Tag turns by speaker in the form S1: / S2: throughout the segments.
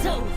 S1: tale's over.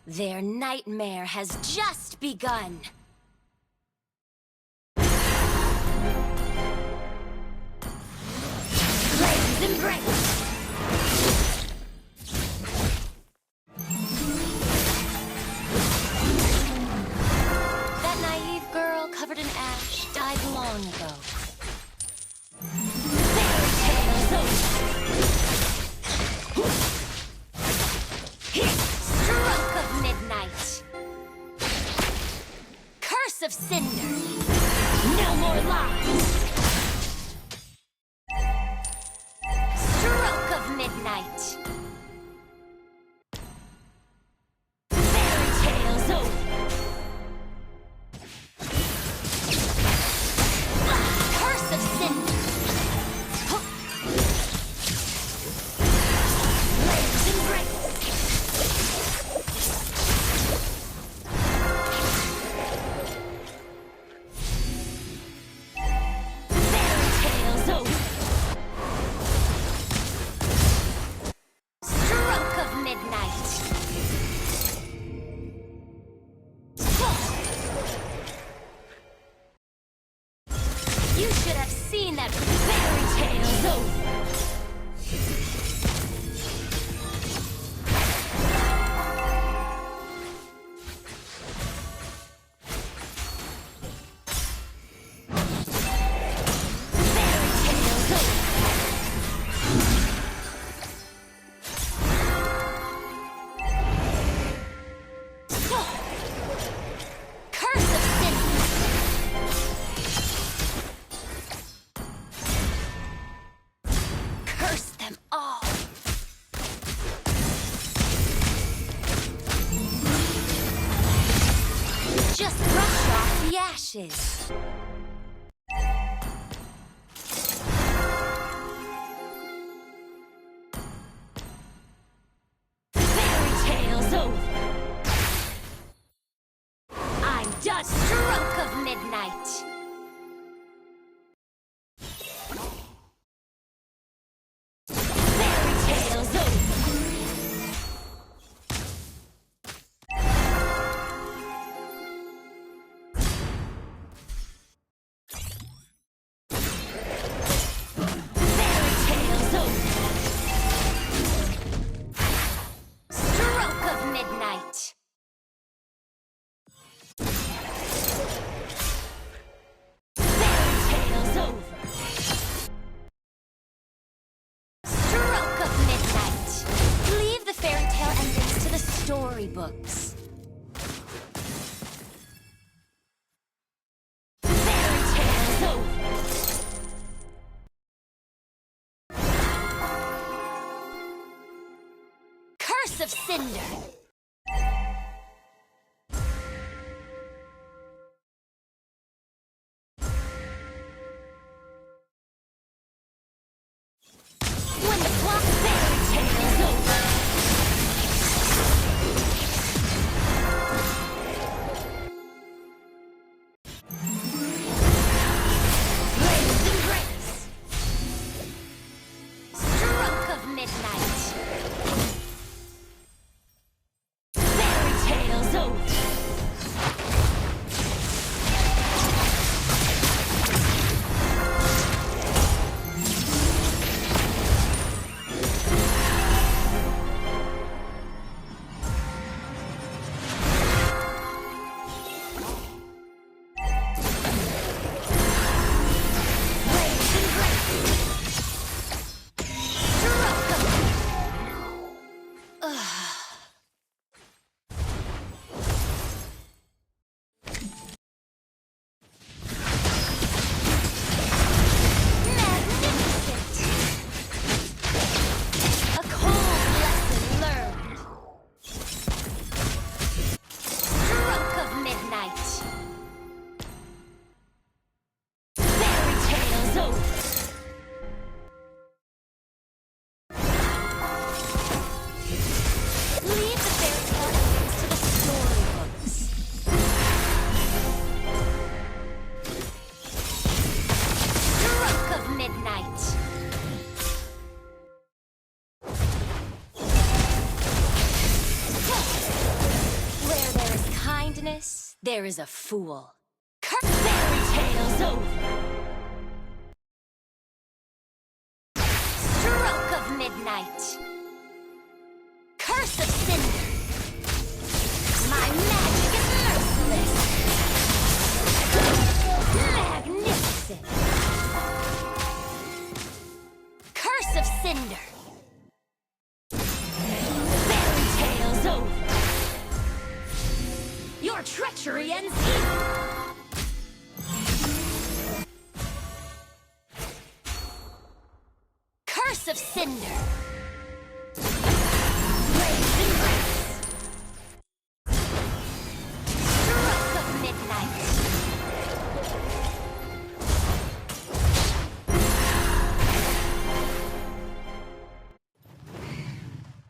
S1: Their nightmare has just begun. Flames embrace! That naive girl covered in ash died long ago. Fairy tale's over. Stroke of midnight. Curse of cinder. No more lies. Stroke of midnight. Fairy tale's over. Curse of cinder. Flames embrace. You should have seen that fairy tale's over. Just brush off the ashes. Fairy tale's over. I'm done. Stroke of midnight. Fairy tale's over. Storybooks. Fairy tale's over. Curse of cinder. When the clock fairy tale's over. this, there is a fool. Fairy tale's over. Stroke of midnight. Curse of cinder. My magic is merciless. Magnificent. Curse of cinder. Fairy tale's over. Your treachery ends here. Curse of cinder. Blaze and grace. Stroke of midnight.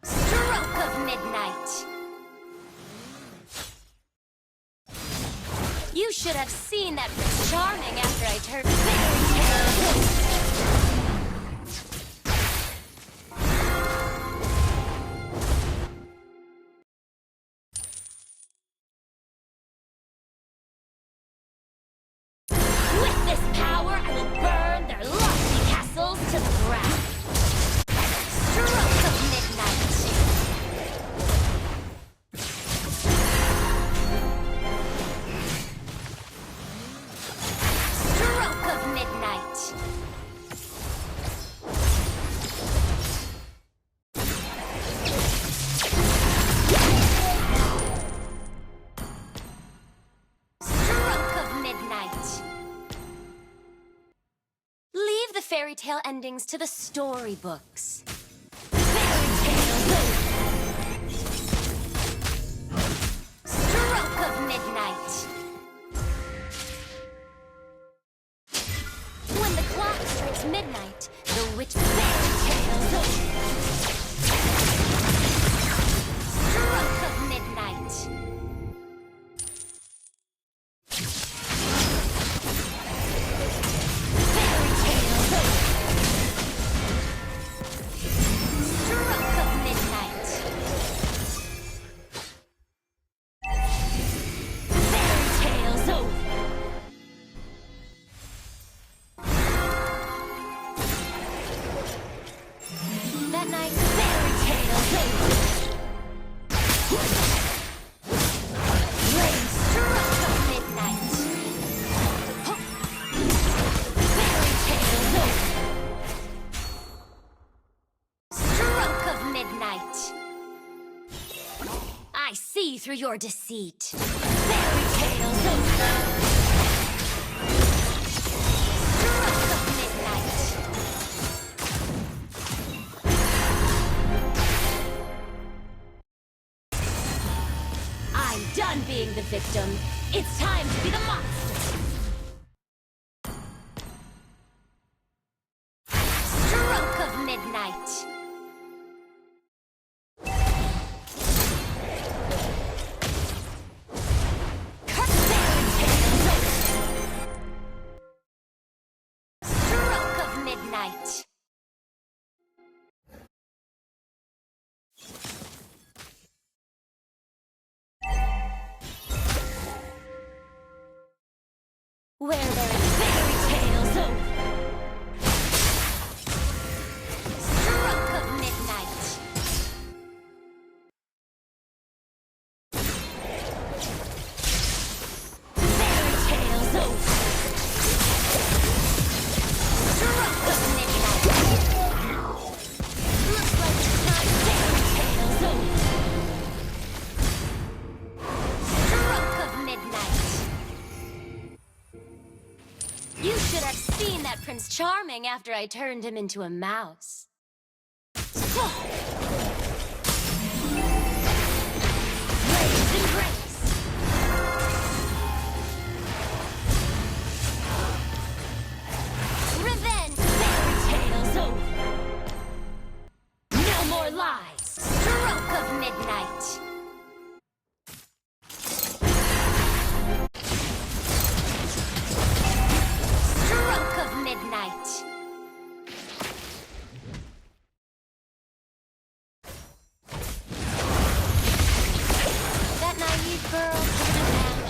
S1: Stroke of midnight. You should have seen that Prince Charming after I turned fairy tale. With this power, I will burn their lofty castles to the ground. Stroke of midnight. Stroke of midnight. Stroke of midnight. Leave the fairy tale endings to the storybooks. Fairy tale's over. Stroke of midnight. When the clock strikes midnight, the witch fairy tale's over. Stroke of midnight. Fairy tale's over. Stroke of midnight. Fairy tale's over. That night, fairy tale's over. Blaze, stroke of midnight. Fairy tale's over. Stroke of midnight. I see through your deceit. Fairy tale's over. Stroke of midnight. I'm done being the victim. It's time to be the monster. Stroke of midnight. Fairy tale's over. Stroke of midnight. Where there is fairy tale's over. Stroke of midnight. Fairy tale's over. Stroke of midnight. Looks like it's time fairy tale's over. Stroke of midnight. You should have seen that Prince Charming after I turned him into a mouse. Blaze and grace. Revenge, fairy tale's over. No more lies. Stroke of midnight. Stroke of midnight. That naive girl covered in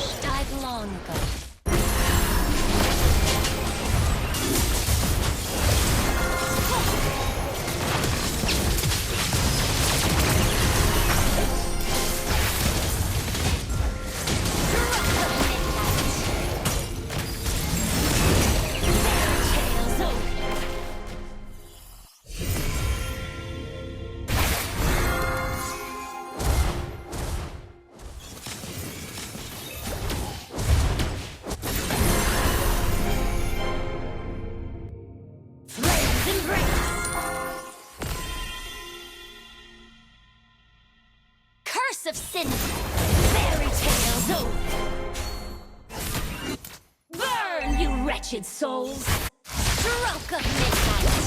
S1: Sparks of sin. Fairy tales over. Burn, you wretched souls. Stroke of midnight.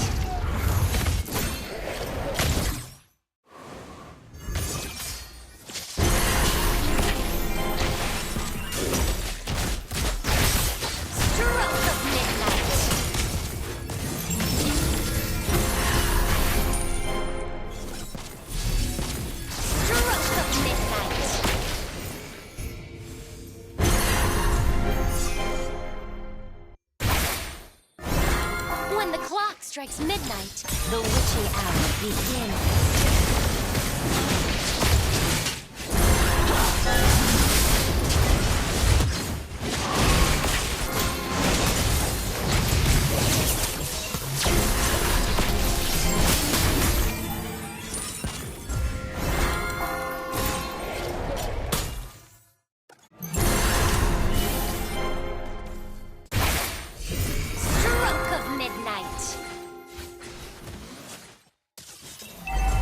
S1: When the clock strikes midnight, the witching hour begins.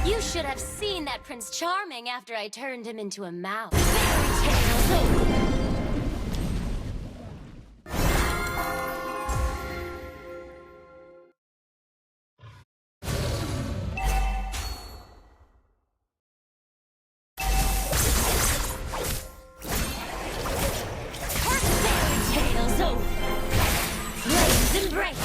S1: You should have seen that Prince Charming after I turned him into a mouse. Fairy tales over. Fairy tales over. Blaze and break.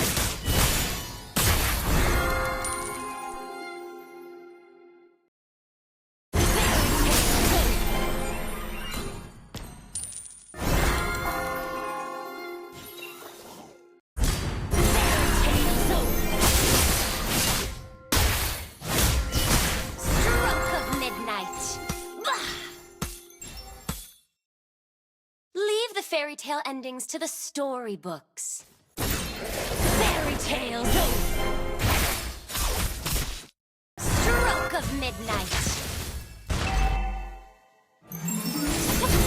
S1: Leave the fairy tale endings to the storybooks. Fairy tales over. Stroke of midnight.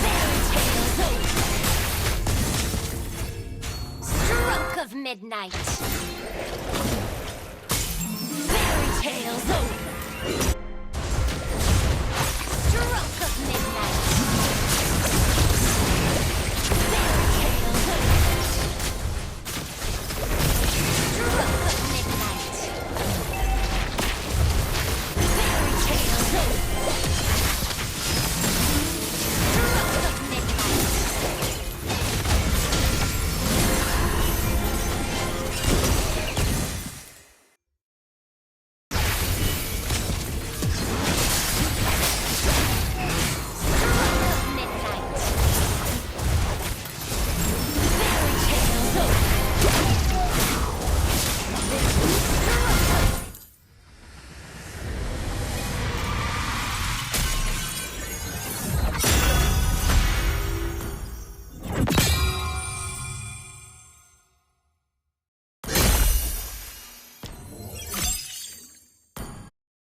S1: Fairy tales over. Stroke of midnight. Fairy tales over.